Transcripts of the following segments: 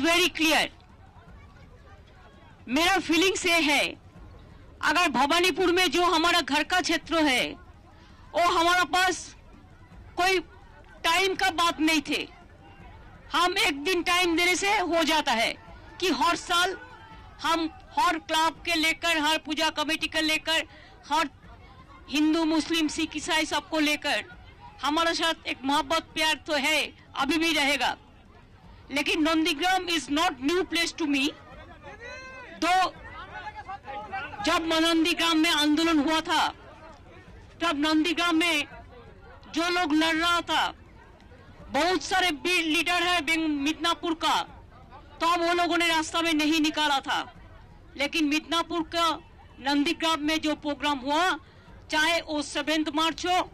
Very clear. मेरा feelings ये है, अगर भवानीपुर में जो हमारा घर का क्षेत्र है वो हमारा पास कोई टाइम का बात नहीं थे। हम एक दिन टाइम देने से हो जाता है कि हर साल हम हर क्लब के लेकर, हर पूजा कमेटी के लेकर, हर हिंदू मुस्लिम सिख ईसाई सबको लेकर हमारे साथ एक मोहब्बत प्यार तो है, अभी भी रहेगा। लेकिन Nandigram is not new place to me. तो जब नंदीग्राम में आंदोलन हुआ था, तब नंदीग्राम में जो लोग लड़ रहा था, बहुत सारे वीर लीडर है मिदनापुर का, तो अब वो लोगों ने रास्ता में नहीं निकाला था। लेकिन मिदनापुर का नंदीग्राम में जो प्रोग्राम हुआ, चाहे वो 7 मार्च हो,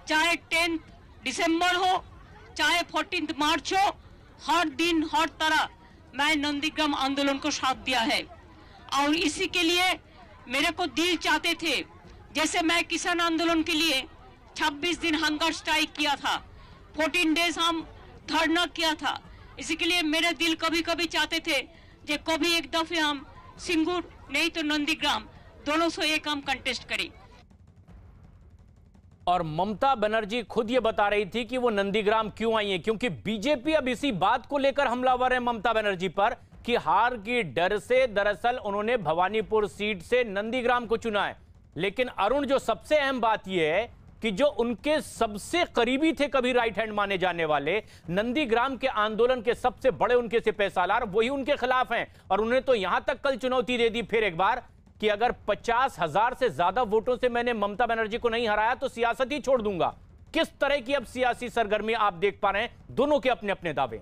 चाहे 10 दिसंबर हो, चाहे 14 मार्च हो, हर दिन हर तरह मैं नंदीग्राम आंदोलन को साथ दिया है। और इसी के लिए मेरे को दिल चाहते थे, जैसे मैं किसान आंदोलन के लिए 26 दिन हंगर स्ट्राइक किया था, 14 डेज हम धरना किया था। इसी के लिए मेरे दिल कभी कभी चाहते थे कि कभी एक दफे हम सिंगूर नहीं तो नंदीग्राम दोनों से एक हम कंटेस्ट करें। और ममता बनर्जी खुद ये बता रही थी कि वो नंदीग्राम क्यों आई है, क्योंकि बीजेपी अब इसी बात को लेकर हमलावर है ममता बनर्जी पर कि हार की डर से दरअसल उन्होंने भवानीपुर सीट से नंदीग्राम को चुना है। लेकिन अरुण, जो सबसे अहम बात यह है कि जो उनके सबसे करीबी थे, कभी राइट हैंड माने जाने वाले, नंदीग्राम के आंदोलन के सबसे बड़े उनके सिपहसालार, वही उनके खिलाफ हैं। और उन्हें तो यहां तक कल चुनौती दे दी फिर एक बार कि अगर 50,000 से ज्यादा वोटों से मैंने ममता बनर्जी को नहीं हराया तो सियासत ही छोड़ दूंगा। किस तरह की अब सियासी सरगर्मी आप देख पा रहे हैं, दोनों के अपने अपने दावे।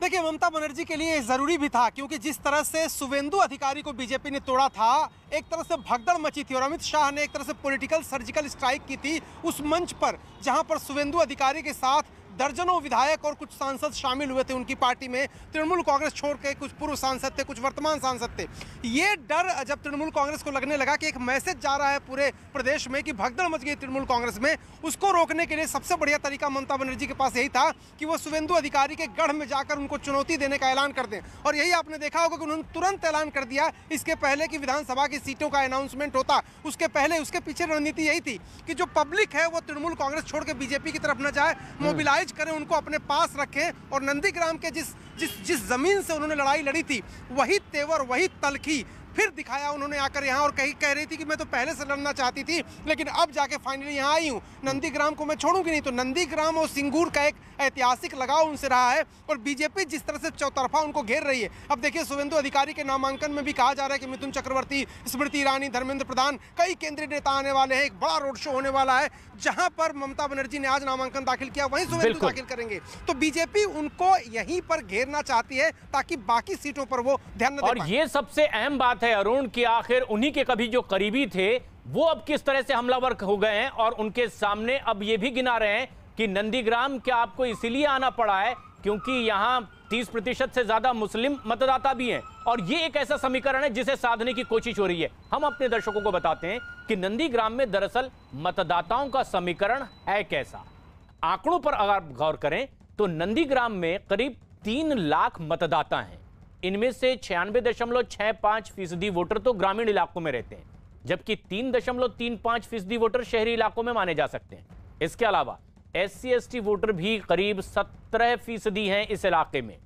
देखिए, ममता बनर्जी के लिए जरूरी भी था, क्योंकि जिस तरह से शुवेंदु अधिकारी को बीजेपी ने तोड़ा था, एक तरह से भगदड़ मची थी और अमित शाह ने एक तरह से पॉलिटिकल सर्जिकल स्ट्राइक की थी उस मंच पर, जहां पर शुवेंदु अधिकारी के साथ दर्जनों विधायक और कुछ सांसद शामिल हुए थे उनकी पार्टी में। तृणमूल कांग्रेस छोड़ के कुछ पूर्व सांसद थे, कुछ वर्तमान सांसद थे। ये डर जब तृणमूल कांग्रेस को लगने लगा कि एक मैसेज जा रहा है पूरे प्रदेश में कि भगदड़ मच गई तृणमूल कांग्रेस में, उसको रोकने के लिए सबसे बढ़िया तरीका ममता बनर्जी के पास यही था कि वो शुवेंदु अधिकारी के गढ़ में जाकर उनको चुनौती देने का ऐलान कर दें। और यही आपने देखा होगा कि उन्होंने तुरंत ऐलान कर दिया, इसके पहले कि विधानसभा की सीटों का अनाउंसमेंट होता, उसके पहले उसके पीछे रणनीति यही थी कि जो पब्लिक है वो तृणमूल कांग्रेस छोड़ के बीजेपी की तरफ न जाए, मोबिलाइज करें, उनको अपने पास रखें। और नंदीग्राम के जिस जमीन से उन्होंने लड़ाई लड़ी थी, वही तेवर, वही तलखी फिर दिखाया उन्होंने आकर यहाँ। और कह रही थी कि मैं तो पहले से लड़ना चाहती थी, लेकिन अब जाके फाइनली यहाँ आई हूँ, नंदीग्राम को मैं छोड़ूंगी नहीं। तो नंदीग्राम और सिंगूर का एक ऐतिहासिक लगाव उनसे रहा है और बीजेपी जिस तरह से चौतरफा उनको घेर रही है। अब देखिए, शुवेंदु अधिकारी के नामांकन में भी कहा जा रहा है कि मिथुन चक्रवर्ती, स्मृति ईरानी, धर्मेंद्र प्रधान, कई केंद्रीय नेता आने वाले हैं। एक बड़ा रोड शो होने वाला है, जहां पर ममता बनर्जी ने आज नामांकन दाखिल किया, वहीं शुवेंदु दाखिल करेंगे। तो बीजेपी उनको यहीं पर घेरना चाहती है ताकि बाकी सीटों पर वो ध्यान न दे पाए। और ये सबसे अहम बात है अरुण कि आखिर उन्हीं के कभी जो करीबी थे वो अब किस तरह से हमलावर हो गए हैं और उनके सामने अब ये भी गिना रहे हैं कि नंदीग्राम क्या आपको इसीलिए आना पड़ा है क्योंकि यहां 30% से ज्यादा मुस्लिम मतदाता भी हैं। और ये एक ऐसा समीकरण है जिसे साधने की कोशिश हो रही है। हम अपने दर्शकों को बताते हैं कि नंदीग्राम में दरअसल मतदाताओं का समीकरण है कैसा। आंकड़ों पर अगर गौर करें तो नंदीग्राम में करीब 3 लाख मतदाता हैं। इनमें से 96.65% वोटर तो ग्रामीण इलाकों में रहते हैं, जबकि 3.35% वोटर शहरी इलाकों में माने जा सकते हैं। इसके अलावा SC/ST वोटर भी करीब 17% हैं इस इलाके में।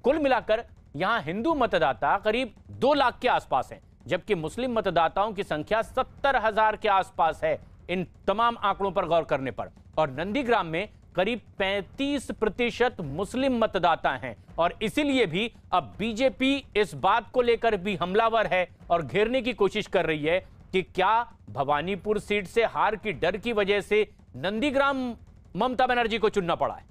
कुल मिलाकर यहां हिंदू मतदाता करीब 2 लाख के आसपास हैं, जबकि मुस्लिम मतदाताओं की संख्या 70,000 के आसपास है इन तमाम आंकड़ों पर गौर करने पर। और नंदीग्राम में करीब 35% मुस्लिम मतदाता हैं और इसीलिए भी अब बीजेपी इस बात को लेकर भी हमलावर है और घेरने की कोशिश कर रही है कि क्या भवानीपुर सीट से हार की डर की वजह से नंदीग्राम ममता बनर्जी को चुनना पड़ा है।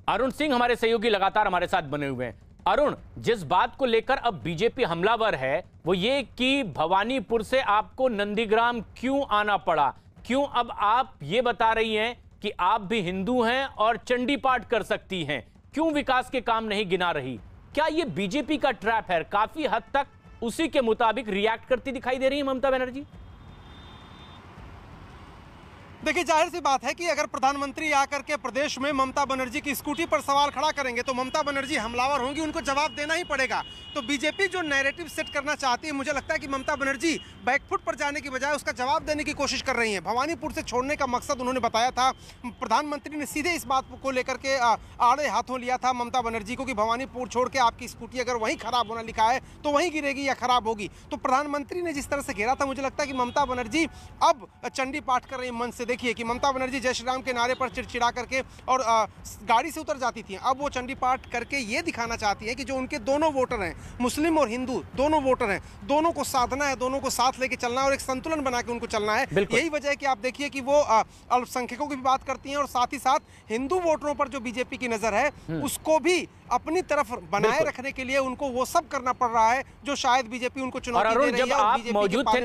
अरुण सिंह हमारे सहयोगी लगातार हमारे साथ बने हुए हैं। अरुण, जिस बात को लेकर अब बीजेपी हमलावर है वो ये कि भवानीपुर से आपको नंदीग्राम क्यों आना पड़ा, क्यों अब आप ये बता रही हैं कि आप भी हिंदू हैं और चंडी पाठ कर सकती हैं, क्यों विकास के काम नहीं गिना रही? क्या ये बीजेपी का ट्रैप है? काफी हद तक उसी के मुताबिक रिएक्ट करती दिखाई दे रही है ममता बनर्जी। देखिए, जाहिर सी बात है कि अगर प्रधानमंत्री आकर के प्रदेश में ममता बनर्जी की स्कूटी पर सवाल खड़ा करेंगे तो ममता बनर्जी हमलावर होंगी, उनको जवाब देना ही पड़ेगा। तो बीजेपी जो नैरेटिव सेट करना चाहती है, मुझे लगता है कि ममता बनर्जी बैकफुट पर जाने की बजाय उसका जवाब देने की कोशिश कर रही है। भवानीपुर से छोड़ने का मकसद उन्होंने बताया था, प्रधानमंत्री ने सीधे इस बात को लेकर के आड़े हाथों लिया था ममता बनर्जी को कि भवानीपुर छोड़ के आपकी स्कूटी अगर वहीं खराब होना लिखा है तो वहीं गिरेगी या खराब होगी। तो प्रधानमंत्री ने जिस तरह से घेरा था, मुझे लगता है कि ममता बनर्जी अब चंडी पाठ कर रही है मन से। देखिए कि ममता बनर्जी जय श्री राम के नारे पर चिड़चिड़ा करके और गाड़ी से उतर जाती थी, अब वो चंडी पाठ करके ये दिखाना चाहती है कि जो उनके दोनों वोटर हैं, मुस्लिम और हिंदू दोनों वोटर हैं, दोनों को साधना है, दोनों को साथ लेके चलना है और एक संतुलन बना के उनको चलना है। यही वजह है कि आप देखिए कि वो अल्पसंख्यकों की भी बात करती हैं और साथ ही साथ हिंदू वोटरों पर जो बीजेपी की नजर है उसको भी अपनी तरफ बनाए रखने के लिए उनको वो सब करना पड़ रहा है जो शायद बीजेपी उनको चुनौती दे रही है। और अरुण, जब आप मौजूद थे